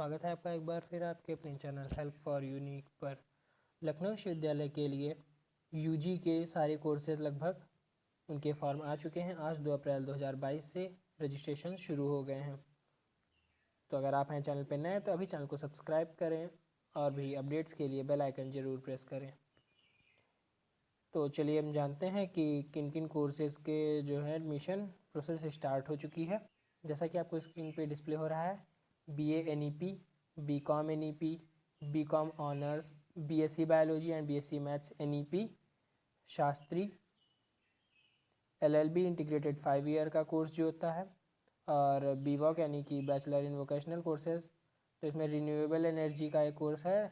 स्वागत है आपका एक बार फिर आपके अपने चैनल हेल्प फॉर यूनिक पर। लखनऊ विश्वविद्यालय के लिए यूजी के सारे कोर्सेज लगभग उनके फॉर्म आ चुके हैं। आज 2 अप्रैल 2022 से रजिस्ट्रेशन शुरू हो गए हैं। तो अगर आप हैं चैनल पर नए तो अभी चैनल को सब्सक्राइब करें और भी अपडेट्स के लिए बेल आइकन ज़रूर प्रेस करें। तो चलिए हम जानते हैं कि किन किन कोर्सेज़ के जो है एडमिशन प्रोसेस स्टार्ट हो चुकी है। जैसा कि आपको स्क्रीन पे डिस्प्ले हो रहा है, BA NEP, BCom NEP, BCom honours, BSc biology and BSc maths NEP, Shastri, LLB integrated 5 year का कोर्स जो होता है, और BVOC यानी कि बैचलर इन वोकेशनल कोर्सेज। तो इसमें रिन्यूएबल एनर्जी का एक कोर्स है,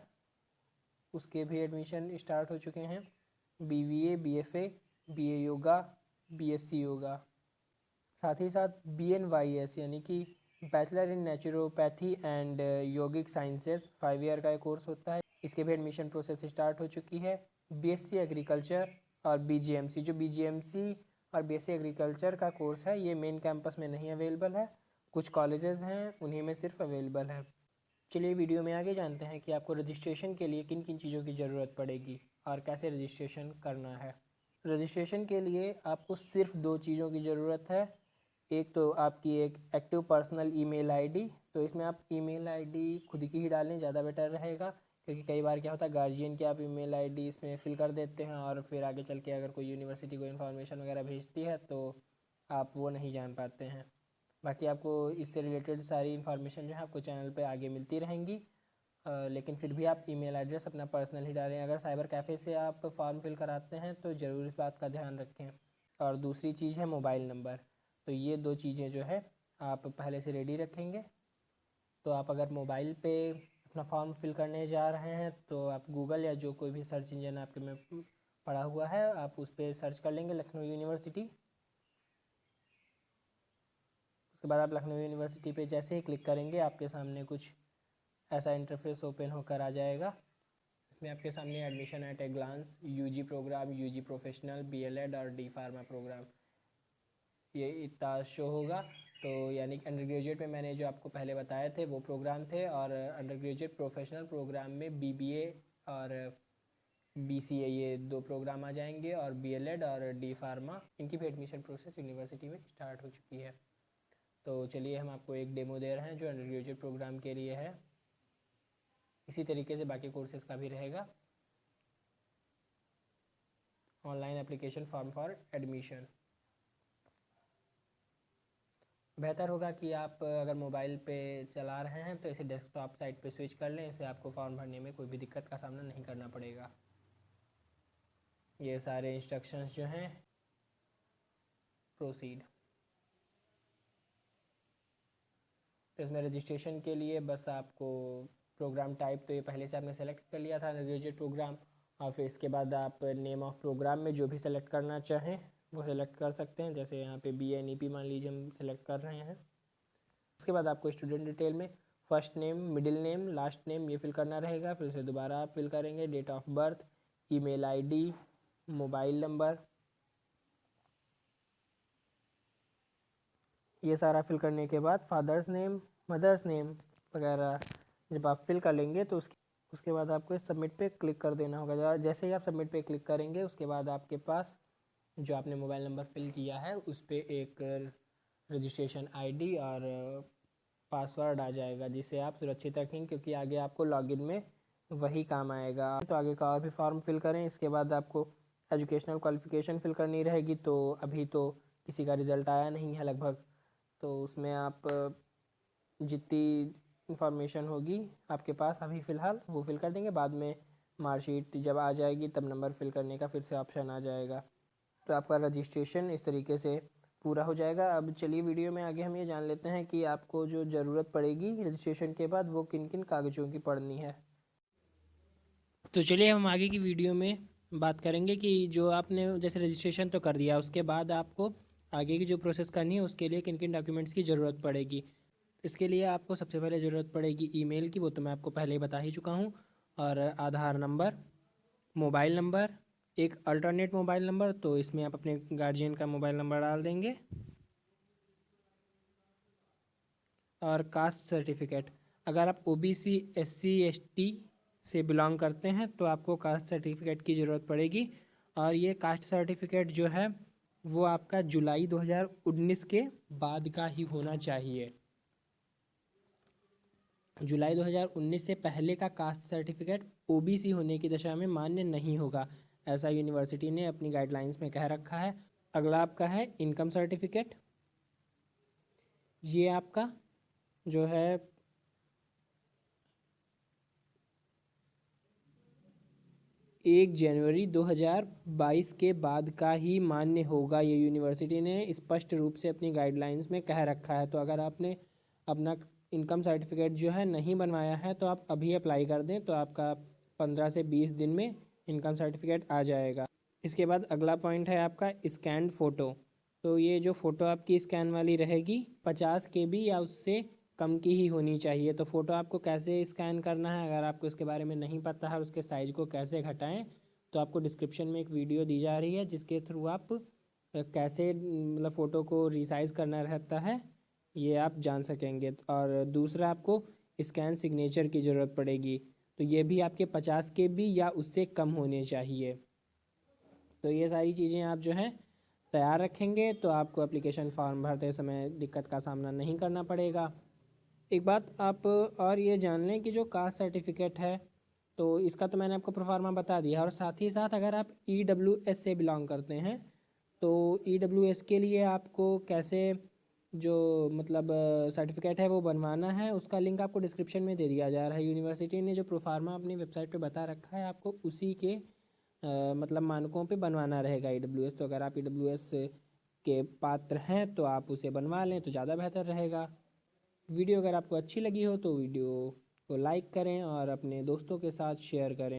उसके भी एडमिशन स्टार्ट हो चुके हैं। BVA, BFA, BA yoga, BSc yoga, साथ ही साथ BNYS यानी कि bachelor in naturopathy and yogic sciences 5 year का एक कोर्स होता है। इसके भी एडमिशन प्रोसेस स्टार्ट हो चुकी है। BSc एग्रीकल्चर और BGMC, जो BGMC और BSc एग्रीकल्चर का कोर्स है ये मेन कैंपस में नहीं अवेलेबल है, कुछ कॉलेजेस हैं उन्हीं में सिर्फ अवेलेबल है। चलिए वीडियो में आगे जानते हैं कि आपको रजिस्ट्रेशन के लिए किन किन चीज़ों की ज़रूरत पड़ेगी और कैसे रजिस्ट्रेशन करना है। रजिस्ट्रेशन के लिए आपको सिर्फ 2 चीज़ों की ज़रूरत है। एक तो आपकी एक एक्टिव पर्सनल ईमेल आईडी, तो इसमें आप ईमेल आईडी खुद की ही डालें, ज़्यादा बेटर रहेगा, क्योंकि कई बार क्या होता है गार्जियन की आप ईमेल आईडी इसमें फिल कर देते हैं और फिर आगे चल के अगर कोई यूनिवर्सिटी को इन्फॉर्मेशन वगैरह भेजती है तो आप वो नहीं जान पाते हैं। बाकी आपको इससे रिलेटेड सारी इन्फॉर्मेशन जो है आपको चैनल पे आगे मिलती रहेंगी, लेकिन फिर भी आप ईमेल एड्रेस अपना पर्सनल ही डालें। अगर साइबर कैफ़े से आप फॉर्म फिल कराते हैं तो ज़रूर इस बात का ध्यान रखें। और दूसरी चीज़ है मोबाइल नंबर, तो ये 2 चीज़ें जो है आप पहले से रेडी रखेंगे। तो आप अगर मोबाइल पे अपना फॉर्म फिल करने जा रहे हैं तो आप गूगल या जो कोई भी सर्च इंजन आपके में पड़ा हुआ है आप उस पर सर्च कर लेंगे लखनऊ यूनिवर्सिटी। उसके बाद आप लखनऊ यूनिवर्सिटी पे जैसे ही क्लिक करेंगे आपके सामने कुछ ऐसा इंटरफेस ओपन होकर आ जाएगा। इसमें आपके सामने admission at a glance, UG program, UG professional, BLED और डी फार्मा प्रोग्राम ये इतना शो होगा। तो यानी कि अंडर ग्रेजुएट में मैंने जो आपको पहले बताए थे वो प्रोग्राम थे, और अंडर ग्रेजुएट प्रोफेशनल प्रोग्राम में BBA और BCA ये 2 प्रोग्राम आ जाएंगे, और BLED और डी फार्मा इनकी भी एडमिशन प्रोसेस यूनिवर्सिटी में स्टार्ट हो चुकी है। तो चलिए हम आपको एक डेमो दे रहे हैं जो अंडर ग्रेजुएट प्रोग्राम के लिए है। इसी तरीके से बाकी कोर्सेज का भी रहेगा। Online application form for admission. बेहतर होगा कि आप अगर मोबाइल पे चला रहे हैं तो इसे डेस्कटॉप साइट पे स्विच कर लें, इससे आपको फॉर्म भरने में कोई भी दिक्कत का सामना नहीं करना पड़ेगा। ये सारे इंस्ट्रक्शंस जो हैं, प्रोसीड। तो इसमें रजिस्ट्रेशन के लिए बस आपको प्रोग्राम टाइप तो ये पहले से आपने सेलेक्ट कर लिया था ग्रेजुएट प्रोग्राम, और फिर इसके बाद आप नेम ऑफ़ प्रोग्राम में जो भी सेलेक्ट करना चाहें वो सेलेक्ट कर सकते हैं। जैसे यहाँ पे BA NEP मान लीजिए हम सेलेक्ट कर रहे हैं। उसके बाद आपको स्टूडेंट डिटेल में first name, middle name, last name ये फिल करना रहेगा। फिर से दोबारा आप फिल करेंगे date of birth, email ID, mobile number, ये सारा फिल करने के बाद फादर्स नेम, मदर्स नेम वगैरह जब आप फिल कर लेंगे तो उसके बाद आपको इस सबमिट पे क्लिक कर देना होगा। जैसे ही आप सबमिट पे क्लिक करेंगे उसके बाद आपके पास जो आपने मोबाइल नंबर फिल किया है उस पर एक रजिस्ट्रेशन ID और पासवर्ड आ जाएगा, जिसे आप सुरक्षित रखेंगे क्योंकि आगे आपको लॉगिन में वही काम आएगा। तो आगे का और भी फॉर्म फिल करें। इसके बाद आपको एजुकेशनल क्वालिफ़िकेशन फिल करनी रहेगी। तो अभी तो किसी का रिज़ल्ट आया नहीं है लगभग, तो उसमें आप जितनी इंफॉर्मेशन होगी आपके पास अभी फ़िलहाल वो फिल कर देंगे। बाद में मार्कशीट जब आ जाएगी तब नंबर फिल करने का फिर से ऑप्शन आ जाएगा। तो आपका रजिस्ट्रेशन इस तरीके से पूरा हो जाएगा। अब चलिए वीडियो में आगे हम ये जान लेते हैं कि आपको जो ज़रूरत पड़ेगी रजिस्ट्रेशन के बाद वो किन किन कागज़ों की पड़नी है। तो चलिए हम आगे की वीडियो में बात करेंगे कि जो आपने जैसे रजिस्ट्रेशन तो कर दिया उसके बाद आपको आगे की जो प्रोसेस करनी है उसके लिए किन किन डॉक्यूमेंट्स की ज़रूरत पड़ेगी। इसके लिए आपको सबसे पहले ज़रूरत पड़ेगी ईमेल की, वो तो मैं आपको पहले ही बता ही चुका हूँ, और आधार नंबर, मोबाइल नंबर, एक अल्टरनेट मोबाइल नंबर, तो इसमें आप अपने गार्जियन का मोबाइल नंबर डाल देंगे, और कास्ट सर्टिफिकेट। अगर आप ओबीसी SC ST से बिलोंग करते हैं तो आपको कास्ट सर्टिफिकेट की ज़रूरत पड़ेगी, और ये कास्ट सर्टिफिकेट जो है वो आपका जुलाई 2019 के बाद का ही होना चाहिए। जुलाई 2019 से पहले का कास्ट सर्टिफिकेट ओबीसी होने की दशा में मान्य नहीं होगा, ऐसा यूनिवर्सिटी ने अपनी गाइडलाइंस में कह रखा है। अगला आपका है इनकम सर्टिफिकेट। ये आपका जो है 1 जनवरी 2022 के बाद का ही मान्य होगा, ये यूनिवर्सिटी ने स्पष्ट रूप से अपनी गाइडलाइंस में कह रखा है। तो अगर आपने अपना इनकम सर्टिफिकेट जो है नहीं बनवाया है तो आप अभी अप्लाई कर दें, तो आपका 15 से 20 दिन में इनकम सर्टिफिकेट आ जाएगा। इसके बाद अगला पॉइंट है आपका स्कैन्ड फ़ोटो। तो ये जो फ़ोटो आपकी स्कैन वाली रहेगी 50 KB या उससे कम की ही होनी चाहिए। तो फ़ोटो आपको कैसे स्कैन करना है, अगर आपको इसके बारे में नहीं पता है, उसके साइज़ को कैसे घटाएं, तो आपको डिस्क्रिप्शन में एक वीडियो दी जा रही है जिसके थ्रू आप कैसे मतलब फ़ोटो को रिसाइज़ करना रहता है ये आप जान सकेंगे। और दूसरा आपको स्कैन सिग्नेचर की ज़रूरत पड़ेगी, तो ये भी आपके 50 KB या उससे कम होने चाहिए। तो ये सारी चीज़ें आप जो हैं तैयार रखेंगे तो आपको एप्लीकेशन फॉर्म भरते समय दिक्कत का सामना नहीं करना पड़ेगा। एक बात आप और ये जान लें कि जो कास्ट सर्टिफिकेट है तो इसका तो मैंने आपको प्रोफार्मा बता दिया, और साथ ही साथ अगर आप EWS से बिलोंग करते हैं तो EWS के लिए आपको कैसे जो मतलब सर्टिफिकेट है वो बनवाना है, उसका लिंक आपको डिस्क्रिप्शन में दे दिया जा रहा है। यूनिवर्सिटी ने जो प्रोफार्मा अपनी वेबसाइट पे बता रखा है आपको उसी के मतलब मानकों पे बनवाना रहेगा EWS। तो अगर आप EWS के पात्र हैं तो आप उसे बनवा लें तो ज़्यादा बेहतर रहेगा। वीडियो अगर आपको अच्छी लगी हो तो वीडियो को लाइक करें और अपने दोस्तों के साथ शेयर करें।